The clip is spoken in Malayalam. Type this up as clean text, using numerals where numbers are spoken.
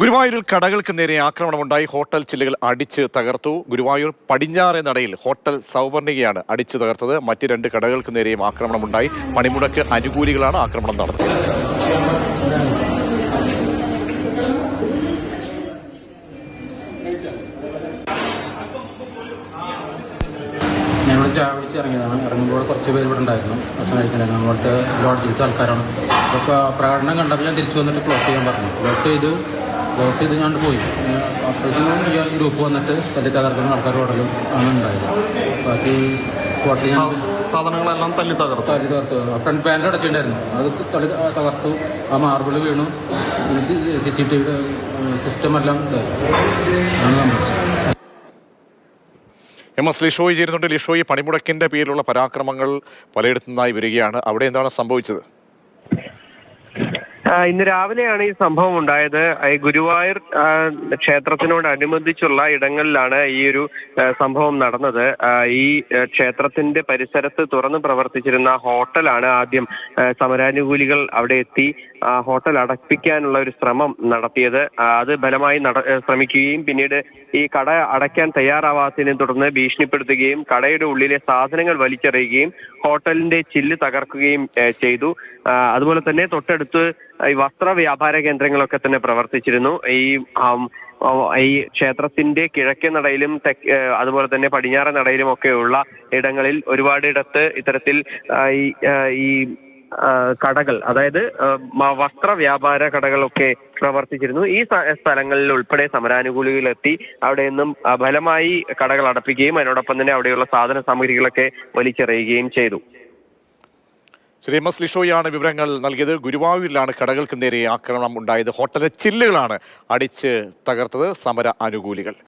ഗുരുവായൂരിൽ കടകൾക്ക് നേരെ ആക്രമണമുണ്ടായി. ഹോട്ടൽ ചില്ലുകൾ അടിച്ച് തകർത്തു. ഗുരുവായൂർ പടിഞ്ഞാറേ നടയിൽ ഹോട്ടൽ സൗവർണികയാണ് അടിച്ചു തകർത്തത്. മറ്റ് രണ്ട് കടകൾക്ക് നേരെയും ആക്രമണമുണ്ടായി. പണിമുടക്ക് അനുകൂലികളാണ് ആക്രമണം നടത്തിയത്. ഞങ്ങൾ ചാവിടിച്ച് ഇറങ്ങിയതാണ്. ഇറങ്ങുമ്പോൾ കുറച്ച് പേര് ഇവിടെ ഉണ്ടായിരുന്നു. ഭക്ഷണം കഴിക്കുന്നുണ്ടായിരുന്നു. അങ്ങോട്ട് ലോഡ്ജിലത്തെ ആൾക്കാരാണ്. അപ്പോൾ പ്രകടനം കണ്ടപ്പോൾ ഞാൻ തിരിച്ചു വന്നിട്ട് ക്ലോസ് ചെയ്യാൻ പറഞ്ഞു. ക്ലോസ് ചെയ്ത് ഞാൻ പോയി. അപ്പോഴത്തേക്കും ഈ ഗ്രൂപ്പ് വന്നിട്ട് തല്ലി തകർക്കുന്ന ആൾക്കാർ ഉടലും ആണ് ഉണ്ടായത്. ബാക്കി സ്പോട്ടിൽ സാധനങ്ങളെല്ലാം തല്ലി തകർത്തു. ഫ്രണ്ട് പാൻറ് അടച്ചിട്ടുണ്ടായിരുന്നു, അത് തള്ളി തകർത്തു. ആ മാർബിൾ വീണു. CCTV സിസ്റ്റം എല്ലാം ആണ് സംഭവിച്ചത്. MS ലിഷോയ് ചേരുന്നുണ്ട്. ലിഷോയ്, പണിമുടക്കിന്റെ പേരിലുള്ള പരാക്രമങ്ങൾ പലയിടത്തു നിന്നായി വരികയാണ്. അവിടെ എന്താണ് സംഭവിച്ചത്? ഇന്ന് രാവിലെയാണ് ഈ സംഭവം ഉണ്ടായത്. ഗുരുവായൂർ ക്ഷേത്രത്തിനോടനുബന്ധിച്ചുള്ള ഇടങ്ങളിലാണ് ഈ ഒരു സംഭവം നടന്നത്. ഈ ക്ഷേത്രത്തിന്റെ പരിസരത്ത് തുറന്നു പ്രവർത്തിച്ചിരുന്ന ഹോട്ടലാണ് ആദ്യം സമരാനുകൂലികൾ അവിടെ എത്തി ഹോട്ടൽ അടപ്പിക്കാനുള്ള ഒരു ശ്രമം നടത്തിയത്. അത് ബലമായി ശ്രമിക്കുകയും പിന്നീട് ഈ കട അടയ്ക്കാൻ തയ്യാറാവാത്തതിനെ തുടർന്ന് ഭീഷണിപ്പെടുത്തുകയും കടയുടെ ഉള്ളിലെ സാധനങ്ങൾ വലിച്ചെറിയുകയും ഹോട്ടലിന്റെ ചില്ല് തകർക്കുകയും ചെയ്തു. അതുപോലെ തന്നെ തൊട്ടടുത്ത് ഈ വസ്ത്ര വ്യാപാര കേന്ദ്രങ്ങളൊക്കെ തന്നെ പ്രവർത്തിച്ചിരുന്നു. ഈ ക്ഷേത്രത്തിന്റെ കിഴക്കേ നടയിലും അതുപോലെ തന്നെ പടിഞ്ഞാറൻ നടയിലും ഒക്കെയുള്ള ഇടങ്ങളിൽ ഒരുപാടിടത്ത് ഇത്തരത്തിൽ ഈ കടകൾ, അതായത് വസ്ത്ര വ്യാപാര കടകളൊക്കെ പ്രവർത്തിച്ചിരുന്നു. ഈ സ്ഥലങ്ങളിൽ ഉൾപ്പെടെ സമരാനുകൂലികൾ എത്തി അവിടെ നിന്നും ബലമായി കടകൾ അടപ്പിക്കുകയും അതിനോടൊപ്പം തന്നെ അവിടെയുള്ള സാധന സാമഗ്രികളൊക്കെ വലിച്ചെറിയുകയും ചെയ്തു. ശ്രീ MS ലിഷോയാണ് വിവരങ്ങൾ നൽകിയത്. ഗുരുവായൂരിലാണ് കടകൾക്ക് നേരെ ആക്രമണം ഉണ്ടായത്. ഹോട്ടലിലെ ചില്ലുകളാണ് അടിച്ച് തകർത്തത് സമര അനുകൂലികൾ.